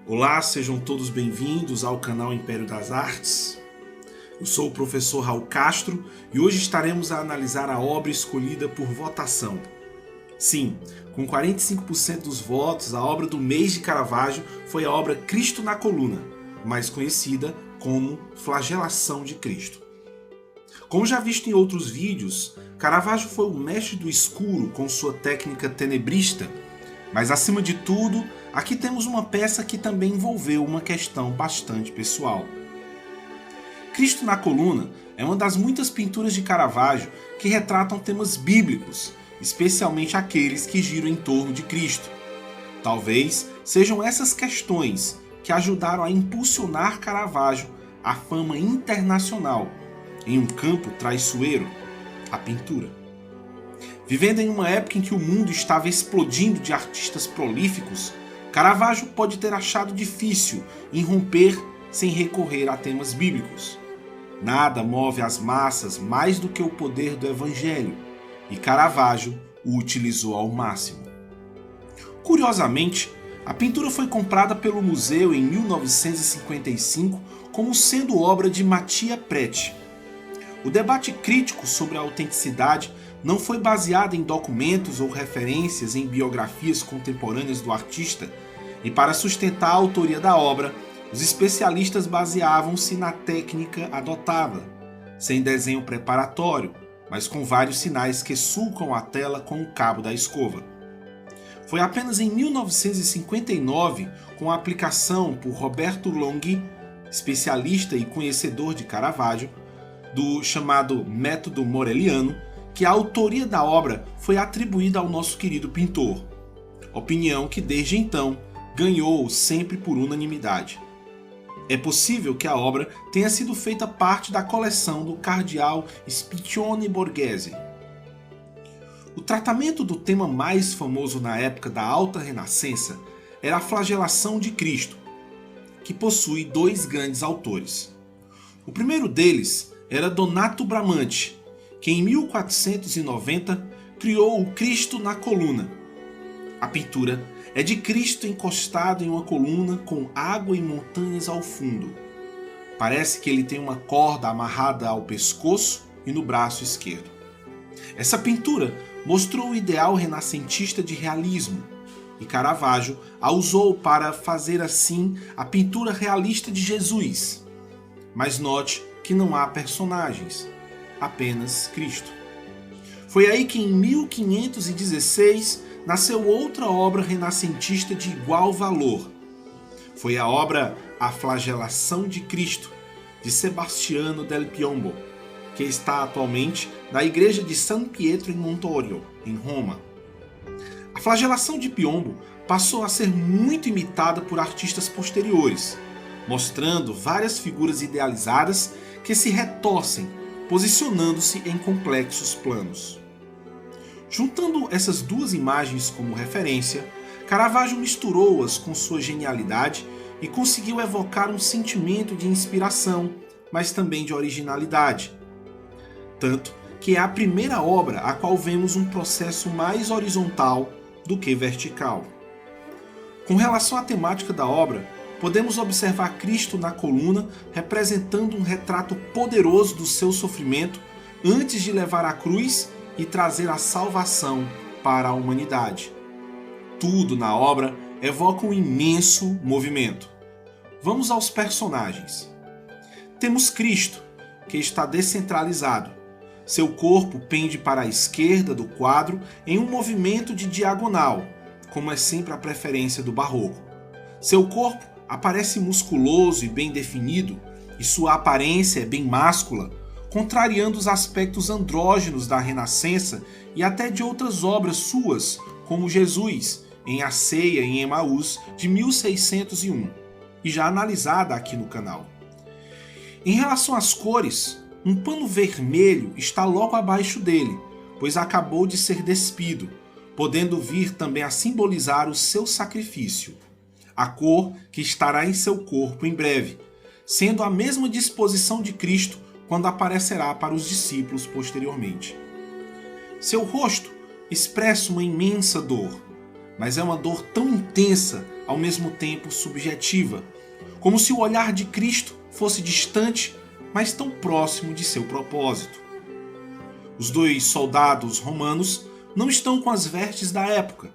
Olá, sejam todos bem-vindos ao canal Império das Artes. Eu sou o professor Raul Castro e hoje estaremos a analisar a obra escolhida por votação. Sim, com 45% dos votos, a obra do mês de Caravaggio foi a obra Cristo na Coluna, mais conhecida como Flagelação de Cristo. Como já visto em outros vídeos, Caravaggio foi o mestre do escuro com sua técnica tenebrista, mas acima de tudo, aqui temos uma peça que também envolveu uma questão bastante pessoal. Cristo na Coluna é uma das muitas pinturas de Caravaggio que retratam temas bíblicos, especialmente aqueles que giram em torno de Cristo. Talvez sejam essas questões que ajudaram a impulsionar Caravaggio à fama internacional em um campo traiçoeiro, a pintura. Vivendo em uma época em que o mundo estava explodindo de artistas prolíficos, Caravaggio pode ter achado difícil irromper sem recorrer a temas bíblicos. Nada move as massas mais do que o poder do Evangelho, e Caravaggio o utilizou ao máximo. Curiosamente, a pintura foi comprada pelo museu em 1955 como sendo obra de Mattia Preti. O debate crítico sobre a autenticidade não foi baseado em documentos ou referências em biografias contemporâneas do artista, e para sustentar a autoria da obra, os especialistas baseavam-se na técnica adotada, sem desenho preparatório, mas com vários sinais que sulcam a tela com o cabo da escova. Foi apenas em 1959, com a aplicação por Roberto Longhi, especialista e conhecedor de Caravaggio, do chamado método moreliano, que a autoria da obra foi atribuída ao nosso querido pintor, opinião que desde então ganhou sempre por unanimidade. É possível que a obra tenha sido feita parte da coleção do cardeal Scipione Borghese. O tratamento do tema mais famoso na época da Alta Renascença era a Flagelação de Cristo, que possui dois grandes autores. O primeiro deles era Donato Bramante, que em 1490 criou o Cristo na Coluna. A pintura é de Cristo encostado em uma coluna com água e montanhas ao fundo. Parece que ele tem uma corda amarrada ao pescoço e no braço esquerdo. Essa pintura mostrou o ideal renascentista de realismo, e Caravaggio a usou para fazer assim a pintura realista de Jesus. Mas note que não há personagens, apenas Cristo. Foi aí que em 1516 nasceu outra obra renascentista de igual valor. Foi a obra A Flagelação de Cristo, de Sebastiano del Piombo, que está atualmente na igreja de San Pietro in Montorio, em Roma. A Flagelação de Piombo passou a ser muito imitada por artistas posteriores, mostrando várias figuras idealizadas que se retorcem, posicionando-se em complexos planos. Juntando essas duas imagens como referência, Caravaggio misturou-as com sua genialidade e conseguiu evocar um sentimento de inspiração, mas também de originalidade. Tanto que é a primeira obra a qual vemos um processo mais horizontal do que vertical. Com relação à temática da obra, podemos observar Cristo na coluna representando um retrato poderoso do seu sofrimento antes de levar a cruz e trazer a salvação para a humanidade. Tudo na obra evoca um imenso movimento. Vamos aos personagens. Temos Cristo, que está descentralizado. Seu corpo pende para a esquerda do quadro em um movimento de diagonal, como é sempre a preferência do barroco. Seu corpo aparece musculoso e bem definido, e sua aparência é bem máscula, contrariando os aspectos andrógenos da Renascença e até de outras obras suas, como Jesus, em A Ceia em Emaús, de 1601, e já analisada aqui no canal. Em relação às cores, um pano vermelho está logo abaixo dele, pois acabou de ser despido, podendo vir também a simbolizar o seu sacrifício, a cor que estará em seu corpo em breve, sendo a mesma disposição de Cristo quando aparecerá para os discípulos posteriormente. Seu rosto expressa uma imensa dor. mas é uma dor tão intensa, ao mesmo tempo subjetiva, como se o olhar de Cristo fosse distante, mas tão próximo de seu propósito. Os dois soldados romanos não estão com as vestes da época.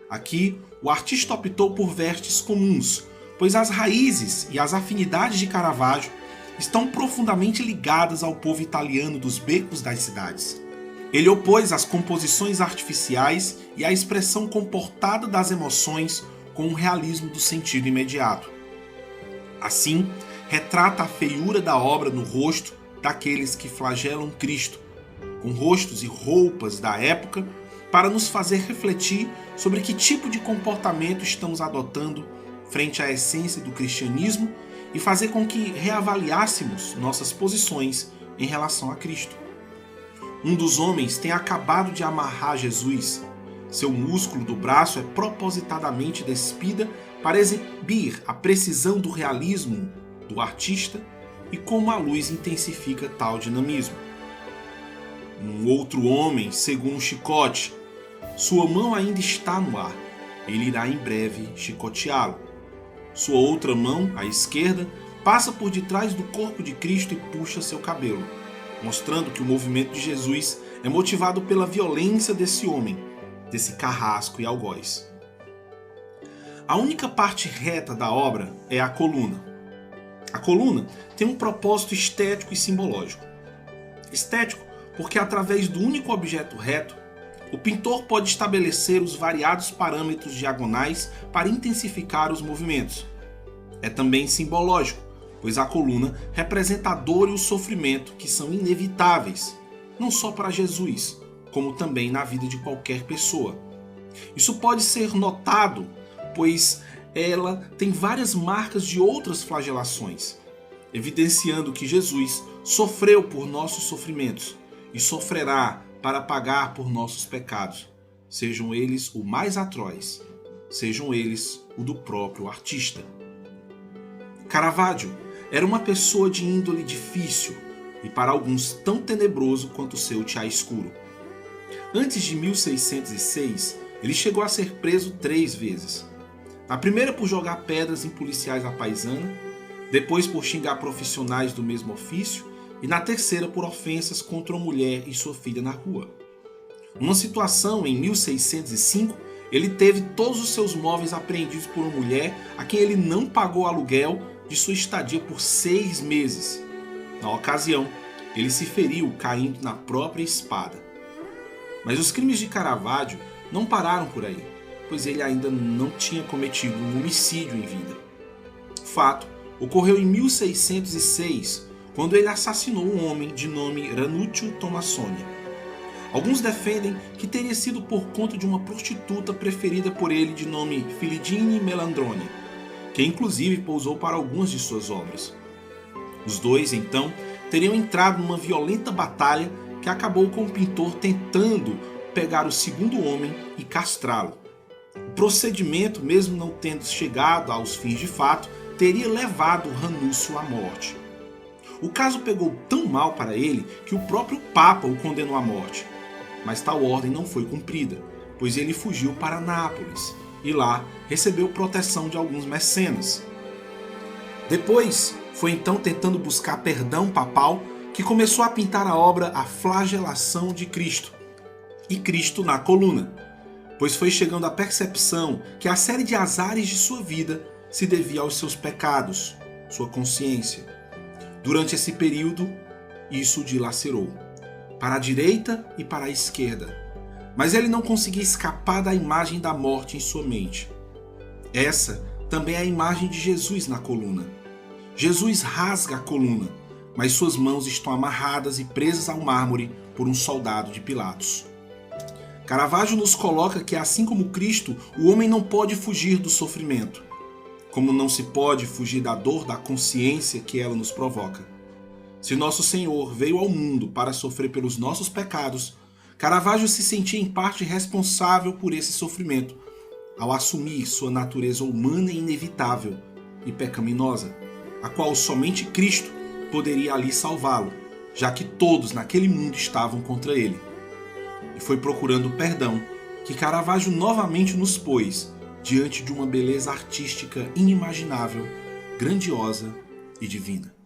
Aqui, o artista optou por vestes comuns, pois as raízes e as afinidades de Caravaggio estão profundamente ligadas ao povo italiano dos becos das cidades. Ele opôs as composições artificiais e a expressão comportada das emoções com o realismo do sentido imediato. Assim, retrata a feiura da obra no rosto daqueles que flagelam Cristo, com rostos e roupas da época, para nos fazer refletir sobre que tipo de comportamento estamos adotando frente à essência do cristianismo e fazer com que reavaliássemos nossas posições em relação a Cristo. Um dos homens tem acabado de amarrar Jesus. Seu músculo do braço é propositadamente despida para exibir a precisão do realismo do artista e como a luz intensifica tal dinamismo. Um outro homem segura um chicote. Sua mão ainda está no ar. Ele irá em breve chicoteá-lo. Sua outra mão, à esquerda, passa por detrás do corpo de Cristo e puxa seu cabelo, mostrando que o movimento de Jesus é motivado pela violência desse homem, desse carrasco e algoz. A única parte reta da obra é a coluna. A coluna tem um propósito estético e simbológico. Estético porque através do único objeto reto, o pintor pode estabelecer os variados parâmetros diagonais para intensificar os movimentos. É também simbológico, pois a coluna representa a dor e o sofrimento que são inevitáveis, não só para Jesus, como também na vida de qualquer pessoa. Isso pode ser notado, pois ela tem várias marcas de outras flagelações, evidenciando que Jesus sofreu por nossos sofrimentos e sofrerá para pagar por nossos pecados, sejam eles o mais atroz, sejam eles o do próprio artista. Caravaggio era uma pessoa de índole difícil e para alguns tão tenebroso quanto seu chiaroscuro. Antes de 1606, ele chegou a ser preso 3 vezes. Na primeira por jogar pedras em policiais à paisana, depois por xingar profissionais do mesmo ofício e na terceira por ofensas contra uma mulher e sua filha na rua. Numa situação em 1605, ele teve todos os seus móveis apreendidos por uma mulher a quem ele não pagou aluguel de sua estadia por 6 meses. Na ocasião, ele se feriu caindo na própria espada. Mas os crimes de Caravaggio não pararam por aí, pois ele ainda não tinha cometido um homicídio em vida. O fato ocorreu em 1606, quando ele assassinou um homem de nome Ranuccio Tomassoni. Alguns defendem que teria sido por conta de uma prostituta preferida por ele de nome Filidine Melandroni, que inclusive pousou para algumas de suas obras. Os dois, então, teriam entrado numa violenta batalha que acabou com o pintor tentando pegar o segundo homem e castrá-lo. O procedimento, mesmo não tendo chegado aos fins de fato, teria levado Ranúcio à morte. O caso pegou tão mal para ele que o próprio Papa o condenou à morte. Mas tal ordem não foi cumprida, pois ele fugiu para Nápoles e lá recebeu proteção de alguns mecenas. Depois, foi então tentando buscar perdão papal que começou a pintar a obra A Flagelação de Cristo e Cristo na coluna, pois foi chegando à percepção que a série de azares de sua vida se devia aos seus pecados, sua consciência. Durante esse período, isso o dilacerou, para a direita e para a esquerda, mas ele não conseguia escapar da imagem da morte em sua mente. Essa também é a imagem de Jesus na coluna. Jesus rasga a coluna, mas suas mãos estão amarradas e presas ao mármore por um soldado de Pilatos. Caravaggio nos coloca que, assim como Cristo, o homem não pode fugir do sofrimento, como não se pode fugir da dor da consciência que ela nos provoca. Se nosso Senhor veio ao mundo para sofrer pelos nossos pecados, Caravaggio se sentia em parte responsável por esse sofrimento, ao assumir sua natureza humana e inevitável e pecaminosa, a qual somente Cristo poderia ali salvá-lo, já que todos naquele mundo estavam contra ele. E foi procurando perdão que Caravaggio novamente nos pôs diante de uma beleza artística inimaginável, grandiosa e divina.